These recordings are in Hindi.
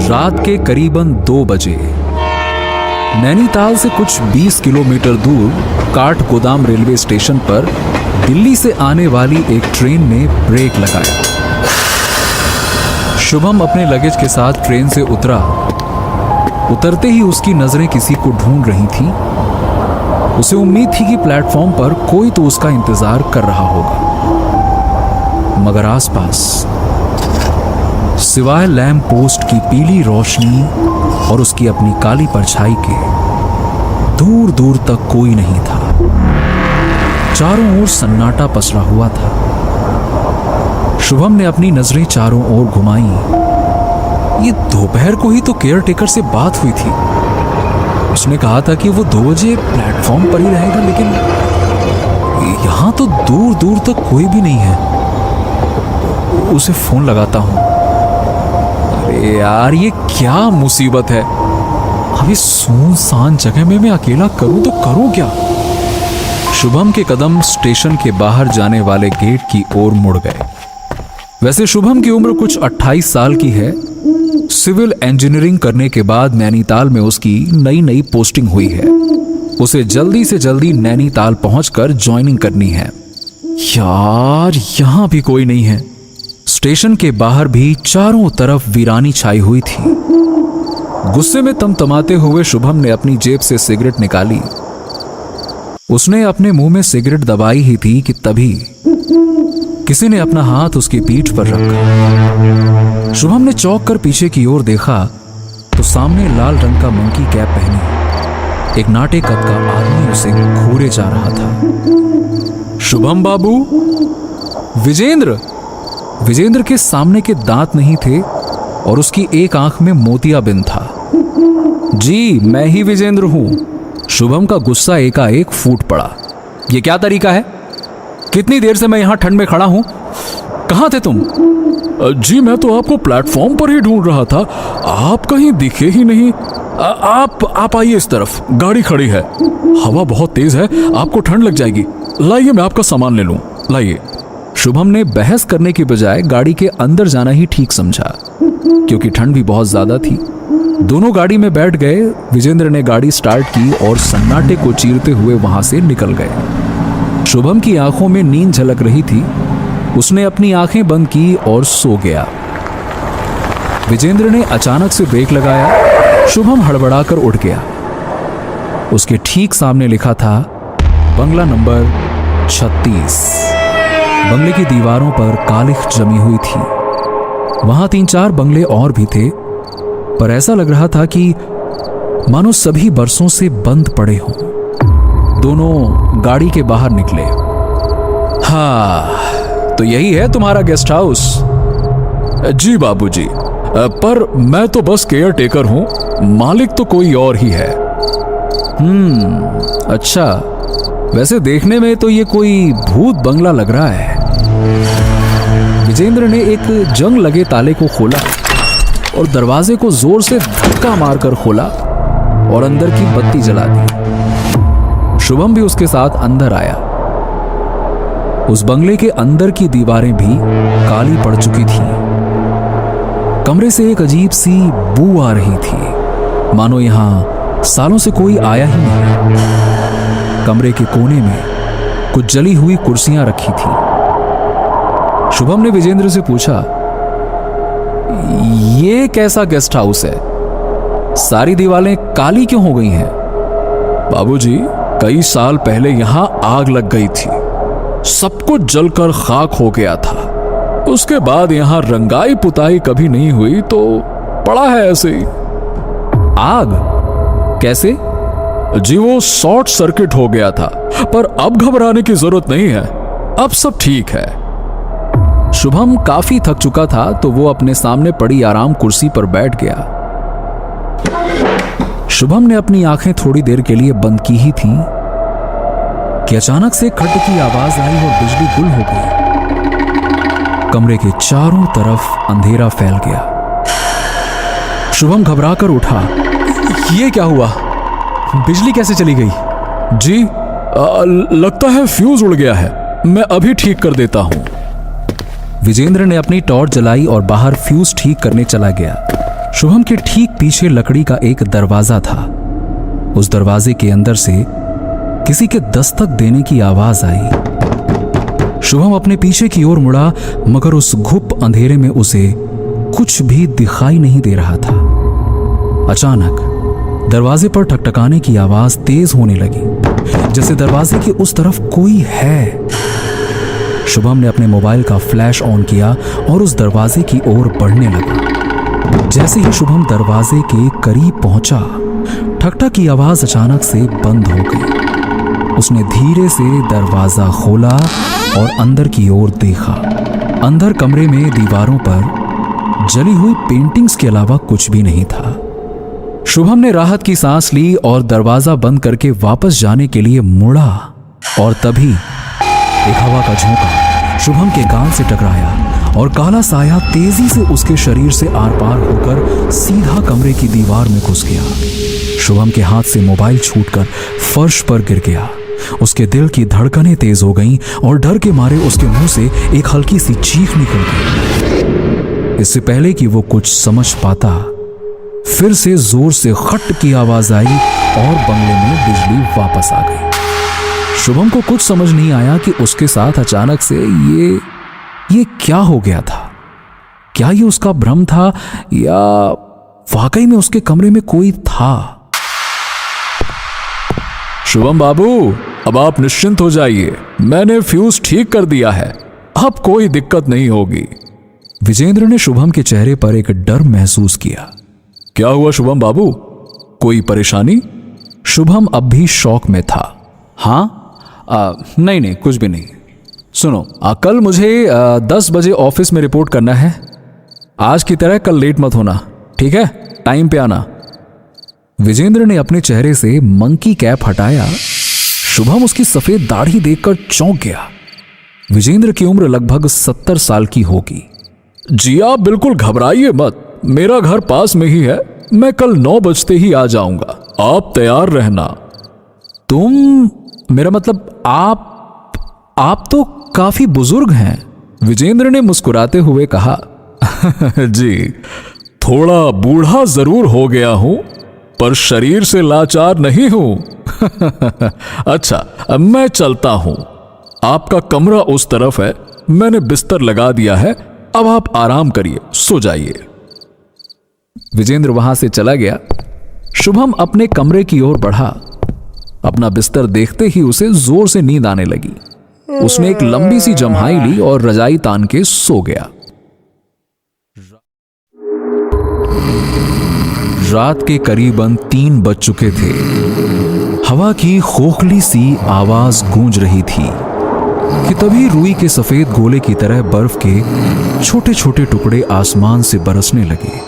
रात के करीबन 2 बजे नैनीताल से कुछ 20 किलोमीटर दूर काठगोदाम रेलवे स्टेशन पर दिल्ली से आने वाली एक ट्रेन ने ब्रेक लगाया। शुभम अपने लगेज के साथ ट्रेन से उतरा। उतरते ही उसकी नजरें किसी को ढूंढ रही थीं। उसे उम्मीद थी कि प्लेटफॉर्म पर कोई तो उसका इंतजार कर रहा होगा, मगर आसपास सिवाय लैंप पोस्ट की पीली रोशनी और उसकी अपनी काली परछाई के दूर दूर तक कोई नहीं था। चारों ओर सन्नाटा पसरा हुआ था। शुभम ने अपनी नजरें चारों ओर घुमाई। ये दोपहर को ही तो केयर टेकर से बात हुई थी। उसने कहा था कि वो 2 बजे प्लेटफॉर्म पर ही रहेगा, लेकिन यहां तो दूर दूर तक कोई भी नहीं है। उसे फोन लगाता हूं। अरे यार, ये क्या मुसीबत है। अभी सुनसान जगह में मैं अकेला करूं तो करूं क्या। शुभम के कदम स्टेशन के बाहर जाने वाले गेट की ओर मुड़ गए। वैसे शुभम की उम्र कुछ 28 साल की है। सिविल इंजीनियरिंग करने के बाद नैनीताल में उसकी नई पोस्टिंग हुई है। उसे जल्दी से जल्दी नैनीताल पहुंचकर ज्वाइनिंग करनी है। यार, यहां भी कोई नहीं है। स्टेशन के बाहर भी चारों तरफ वीरानी छाई हुई थी। गुस्से में तमतमाते हुए शुभम ने अपनी जेब से सिगरेट निकाली। उसने अपने मुंह में सिगरेट दबाई ही थी कि तभी किसी ने अपना हाथ उसकी पीठ पर रखा। शुभम ने चौंक कर पीछे की ओर देखा तो सामने लाल रंग का मंकी कैप पहने एक नाटे कद का आदमी उसे घूरे जा रहा था। शुभम बाबू। विजेंद्र के सामने के दांत नहीं थे और उसकी एक आंख में मोतियाबिंद था। जी, मैं ही विजेंद्र हूं। शुभम का गुस्सा एकाएक फूट पड़ा। यह क्या तरीका है? कितनी देर से मैं यहां ठंड में खड़ा हूं। कहां थे तुम? जी, मैं तो आपको प्लेटफॉर्म पर ही ढूंढ रहा था। आप कहीं दिखे ही नहीं। आप आइए इस तरफ, गाड़ी खड़ी है। हवा बहुत तेज है, आपको ठंड लग जाएगी। लाइए, मैं आपका सामान ले लूं। लाइए। शुभम ने बहस करने की बजाय गाड़ी के अंदर जाना ही ठीक समझा, क्योंकि ठंड भी बहुत ज्यादा थी। दोनों गाड़ी में बैठ गए। विजेंद्र ने गाड़ी स्टार्ट की और सन्नाटे को चीरते हुए वहां से निकल गए। शुभम की आंखों में नींद झलक रही थी। उसने अपनी आंखें बंद की और सो गया। विजेंद्र ने अचानक से ब्रेक लगाया। शुभम हड़बड़ाकर उठ गया। उसके ठीक सामने लिखा था बंगला नंबर 36। बंगले की दीवारों पर कालिख जमी हुई थी। वहां 3-4 बंगले और भी थे, पर ऐसा लग रहा था कि मानो सभी बरसों से बंद पड़े हों। दोनों गाड़ी के बाहर निकले। हाँ, तो यही है तुम्हारा गेस्ट हाउस? जी बाबूजी, पर मैं तो बस केयर टेकर हूं, मालिक तो कोई और ही है। अच्छा। वैसे देखने में तो ये कोई भूत बंगला लग रहा है। विजेंद्र ने एक जंग लगे ताले को खोला और दरवाजे को जोर से धक्का मारकर खोला और अंदर की बत्ती जला दी। शुभम भी उसके साथ अंदर आया। उस बंगले के अंदर की दीवारें भी काली पड़ चुकी थीं। कमरे से एक अजीब सी बू आ रही थी, मानो यहां सालों से कोई आया ही नहीं। कमरे के कोने में कुछ जली हुई कुर्सियां रखी थीं। शुभम ने विजेंद्र से पूछा, ये कैसा गेस्ट हाउस है? सारी दीवारें काली क्यों हो गई हैं? बाबूजी, कई साल पहले यहां आग लग गई थी। सब कुछ जलकर खाक हो गया था। उसके बाद यहां रंगाई पुताई कभी नहीं हुई, तो पड़ा है ऐसे ही। आग? कैसे? जी, वो शॉर्ट सर्किट हो गया था, पर अब घबराने की जरूरत नहीं है। अब सब ठीक है। शुभम काफी थक चुका था, तो वो अपने सामने पड़ी आराम कुर्सी पर बैठ गया। शुभम ने अपनी आंखें थोड़ी देर के लिए बंद की ही थीं कि अचानक से खट की आवाज आई और बिजली गुल हो गई। कमरे के चारों तरफ अंधेरा फैल गया। शुभम घबराकर उठा। ये क्या हुआ? बिजली कैसे चली गई? जी, लगता है फ्यूज उड़ गया है। मैं अभी ठीक कर देता हूं। विजेंद्र ने अपनी टॉर्च जलाई और बाहर फ्यूज ठीक करने चला गया। शुभम के ठीक पीछे लकड़ी का एक दरवाजा था। उस दरवाजे के अंदर से किसी के दस्तक देने की आवाज आई। शुभम अपने पीछे की ओर मुड़ा, मगर उस घुप अंधेरे में उसे कुछ भी दिखाई नहीं दे रहा था। अचानक दरवाजे पर ठकठकाने की आवाज तेज होने लगी, जैसे दरवाजे के उस तरफ कोई है। शुभम ने अपने मोबाइल का फ्लैश ऑन किया और उस दरवाजे की ओर बढ़ने लगा। जैसे ही शुभम दरवाजे के करीब पहुंचा, ठक-ठक की आवाज अचानक से बंद हो गई। उसने धीरे से दरवाजा खोला और अंदर की ओर देखा। अंदर कमरे में दीवारों पर जली हुई पेंटिंग्स के अलावा कुछ भी नहीं था। शुभम ने राहत की सांस ली और दरवाजा बंद करके वापस जाने के लिए मुड़ा, और तभी एक हवा का झोंका शुभम के कान से टकराया और काला साया तेजी से उसके शरीर से आर पार होकर सीधा कमरे की दीवार में घुस गया। शुभम के हाथ से मोबाइल छूटकर फर्श पर गिर गया। उसके दिल की धड़कनें तेज हो गईं और डर के मारे उसके मुंह से एक हल्की सी चीख निकल गई। इससे पहले कि वो कुछ समझ पाता, फिर से जोर से खट की आवाज आई और बंगले में बिजली वापस आ गई। शुभम को कुछ समझ नहीं आया कि उसके साथ अचानक से ये क्या हो गया था। क्या ये उसका भ्रम था या वाकई में उसके कमरे में कोई था? शुभम बाबू, अब आप निश्चिंत हो जाइए, मैंने फ्यूज ठीक कर दिया है, अब कोई दिक्कत नहीं होगी। विजेंद्र ने शुभम के चेहरे पर एक डर महसूस किया। क्या हुआ शुभम बाबू, कोई परेशानी? शुभम अब भी शौक में था। हाँ, नहीं, कुछ भी नहीं। सुनो, कल मुझे 10 बजे ऑफिस में रिपोर्ट करना है। आज की तरह कल लेट मत होना, ठीक है? टाइम पे आना। विजेंद्र ने अपने चेहरे से मंकी कैप हटाया। शुभम उसकी सफेद दाढ़ी देखकर चौंक गया। विजेंद्र की उम्र लगभग 70 साल की होगी। जी आप बिल्कुल घबराइए मत, मेरा घर पास में ही है, मैं कल 9 बजते ही आ जाऊंगा, आप तैयार रहना। तुम, मेरा मतलब आप तो काफी बुजुर्ग हैं, विजेंद्र ने मुस्कुराते हुए कहा। जी, थोड़ा बूढ़ा जरूर हो गया हूं, पर शरीर से लाचार नहीं हूं। अच्छा, अब मैं चलता हूं, आपका कमरा उस तरफ है, मैंने बिस्तर लगा दिया है, अब आप आराम करिए, सो जाइए। विजेंद्र वहां से चला गया। शुभम अपने कमरे की ओर बढ़ा। अपना बिस्तर देखते ही उसे जोर से नींद आने लगी। उसने एक लंबी सी जम्हाई ली और रजाई तान के सो गया। रात के करीबन 3 बज चुके थे। हवा की खोखली सी आवाज गूंज रही थी कि तभी रुई के सफेद गोले की तरह बर्फ के छोटे छोटे टुकड़े आसमान से बरसने लगे।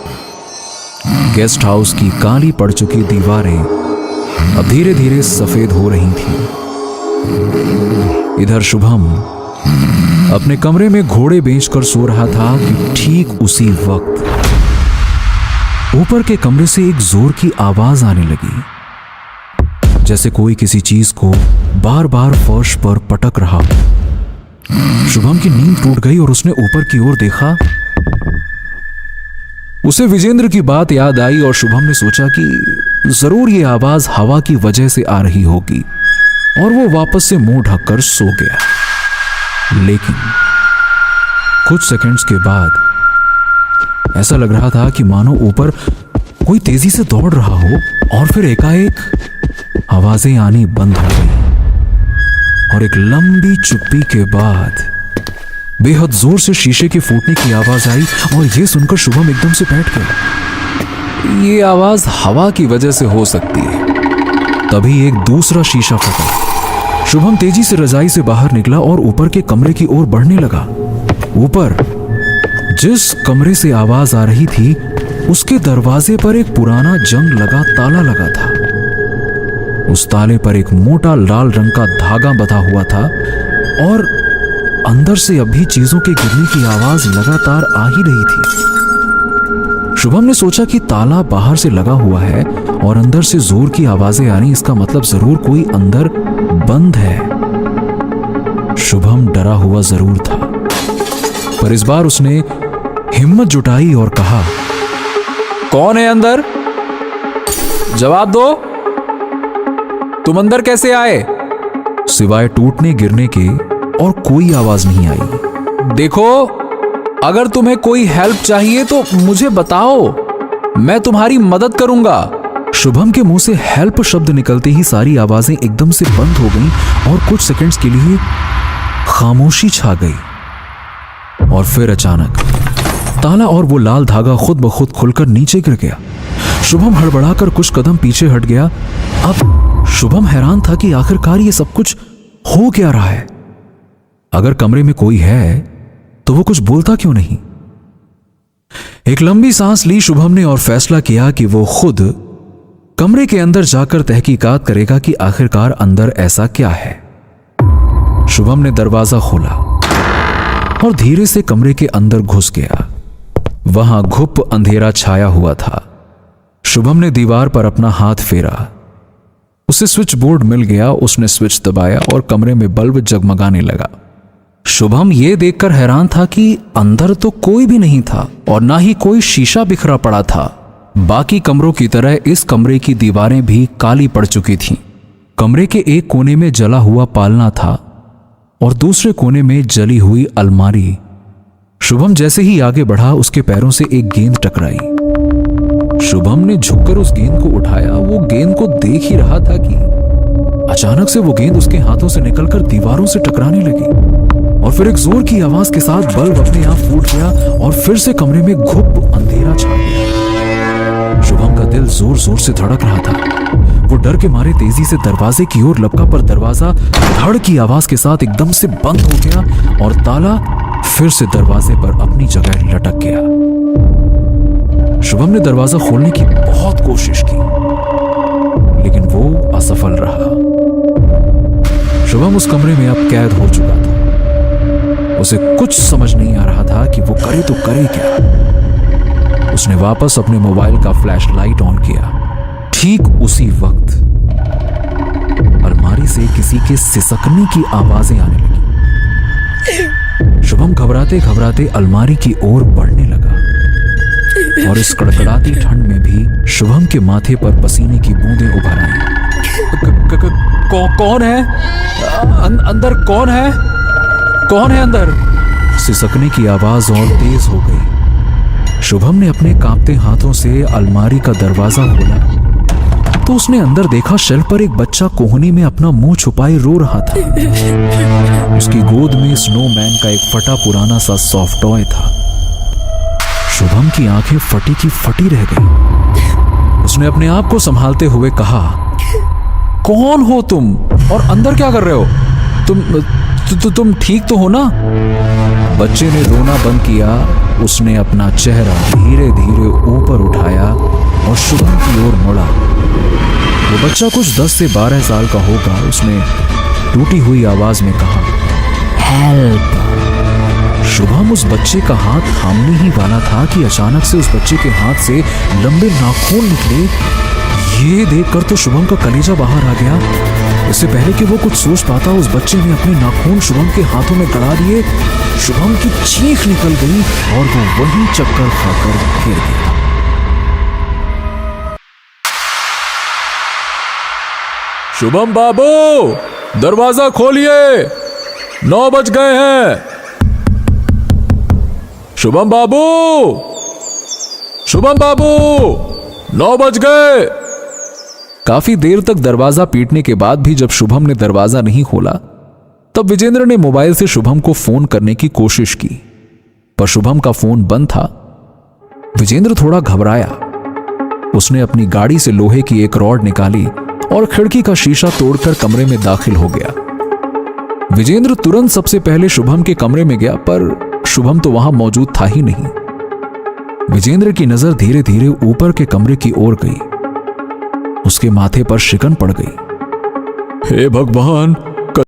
गेस्ट हाउस की काली पड़ चुकी दीवारें अब धीरे धीरे सफेद हो रही थीं। इधर शुभम अपने कमरे में घोड़े बेचकर सो रहा था कि ठीक उसी वक्त ऊपर के कमरे से एक जोर की आवाज आने लगी, जैसे कोई किसी चीज को बार बार फर्श पर पटक रहा हो। शुभम की नींद टूट गई और उसने ऊपर की ओर देखा। उसे विजेंद्र की बात याद आई और शुभम ने सोचा कि जरूर ये आवाज हवा की वजह से आ रही होगी, और वो वापस से मुंह ढककर सो गया। लेकिन कुछ सेकंड्स के बाद ऐसा लग रहा था कि मानो ऊपर कोई तेजी से दौड़ रहा हो, और फिर एकाएक आवाजें आनी बंद हो गई और एक लंबी चुप्पी के बाद बेहद जोर से शीशे के फूटने की आवाज आई। और यह सुनकर शुभम एकदम से बैठ गया। ये आवाज हवा की वजह से हो सकती है। तभी एक दूसरा शीशा फटा। शुभम तेजी से रजाई से बाहर निकला और ऊपर के कमरे की ओर बढ़ने लगा। ऊपर जिस कमरे से आवाज आ रही थी, उसके दरवाजे पर एक पुराना जंग लगा ताला लगा था। उस ताले पर एक मोटा लाल रंग का धागा बंधा हुआ था और अंदर से अब भी चीजों के गिरने की आवाज लगातार आ ही रही थी। शुभम ने सोचा कि ताला बाहर से लगा हुआ है और अंदर से जोर की आवाजें आ रही, इसका मतलब जरूर कोई अंदर बंद है। शुभम डरा हुआ जरूर था, पर इस बार उसने हिम्मत जुटाई और कहा, कौन है अंदर? जवाब दो। तुम अंदर कैसे आए? सिवाय टूटने गिरने के और कोई आवाज नहीं आई। देखो, अगर तुम्हें कोई हेल्प चाहिए तो मुझे बताओ, मैं तुम्हारी मदद करूंगा। शुभम के मुंह से हेल्प शब्द निकलते ही सारी आवाजें एकदम से बंद हो गईं और कुछ सेकंड्स के लिए खामोशी छा गई। और फिर अचानक ताला और वो लाल धागा खुद ब खुद खुलकर नीचे गिर गया। शुभम हड़बड़ाकर कुछ कदम पीछे हट गया। अब शुभम हैरान था कि आखिरकार ये सब कुछ हो क्या रहा है। अगर कमरे में कोई है तो वो कुछ बोलता क्यों नहीं? एक लंबी सांस ली शुभम ने और फैसला किया कि वो खुद कमरे के अंदर जाकर तहकीकात करेगा कि आखिरकार अंदर ऐसा क्या है। शुभम ने दरवाजा खोला और धीरे से कमरे के अंदर घुस गया। वहां घुप अंधेरा छाया हुआ था। शुभम ने दीवार पर अपना हाथ फेरा। उसे स्विच बोर्ड मिल गया। उसने स्विच दबाया और कमरे में बल्ब जगमगाने लगा। शुभम यह देखकर हैरान था कि अंदर तो कोई भी नहीं था और ना ही कोई शीशा बिखरा पड़ा था। बाकी कमरों की तरह इस कमरे की दीवारें भी काली पड़ चुकी थीं। कमरे के एक कोने में जला हुआ पालना था और दूसरे कोने में जली हुई अलमारी। शुभम जैसे ही आगे बढ़ा उसके पैरों से एक गेंद टकराई। शुभम ने झुककर उस गेंद को उठाया। वो गेंद को देख ही रहा था कि अचानक से वो गेंद उसके हाथों से निकलकर दीवारों से टकराने लगी और फिर एक जोर की आवाज के साथ बल्ब अपने आप फूट गया और फिर से कमरे में घुप अंधेरा छा गया। शुभम का दिल जोर जोर से धड़क रहा था। वो डर के मारे तेजी से दरवाजे की ओर लपका, पर दरवाजा धड़ की आवाज के साथ एकदम से बंद हो गया और ताला फिर से दरवाजे पर अपनी जगह लटक गया। शुभम ने दरवाजा खोलने की बहुत कोशिश की, लेकिन वो असफल रहा। शुभम उस कमरे में अब कैद हो चुका था। उसे कुछ समझ नहीं आ रहा था कि वो करे तो करे क्या। उसने वापस अपने मोबाइल का फ्लैशलाइट ऑन किया। ठीक उसी वक्त अलमारी से किसी के सिसकने की आवाजें आने लगी। शुभम घबराते घबराते अलमारी की ओर बढ़ने लगा और इस कड़कड़ाती ठंड में भी शुभम के माथे पर पसीने की बूंदें उभर आईं। कौन है? अंदर कौन है? कौन है अंदर? सिसकने की आवाज और तेज हो गई। शुभम ने अपने कांपते हाथों से अलमारी का दरवाजा खोला तो उसने अंदर देखा शेल्फ पर एक बच्चा कोहनी में अपना मुंह छुपाए रो रहा था। उसकी गोद में स्नोमैन का एक फटा पुराना सा सॉफ्ट टॉय था। शुभम की आंखें फटी की फटी रह गई। उसने अपने आप को संभालते हुए कहा, कौन हो तुम और अंदर क्या कर रहे हो? तुम ठीक तो हो ना? बच्चे ने रोना बंद किया। उसने अपना चेहरा धीरे धीरे ऊपर उठाया और शुभम की ओर मुड़ा। वो बच्चा कुछ 10 से 12 साल का होगा। उसने टूटी हुई आवाज में कहा, हेल्प। शुभम उस बच्चे का हाथ थामने ही वाला था कि अचानक से उस बच्चे के हाथ से लंबे नाखून निकले। ये देखकर तो शुभम का कलेजा बाहर आ गया। इससे पहले कि वो कुछ सोच पाता, उस बच्चे ने अपने नाखून शुभम के हाथों में गड़ा दिए। शुभम की चीख निकल गई और वो वहीं चक्कर खाकर गिर गया। शुभम बाबू, दरवाजा खोलिए, 9 बज गए हैं। शुभम बाबू, शुभम बाबू, 9 बज गए। काफी देर तक दरवाजा पीटने के बाद भी जब शुभम ने दरवाजा नहीं खोला, तब विजेंद्र ने मोबाइल से शुभम को फोन करने की कोशिश की, पर शुभम का फोन बंद था। विजेंद्र थोड़ा घबराया। उसने अपनी गाड़ी से लोहे की एक रॉड निकाली और खिड़की का शीशा तोड़कर कमरे में दाखिल हो गया। विजेंद्र तुरंत सबसे पहले शुभम के कमरे में गया, पर शुभम तो वहां मौजूद था ही नहीं। विजेंद्र की नजर धीरे धीरे ऊपर के कमरे की ओर गई। उसके माथे पर शिकन पड़ गई। हे भगवान,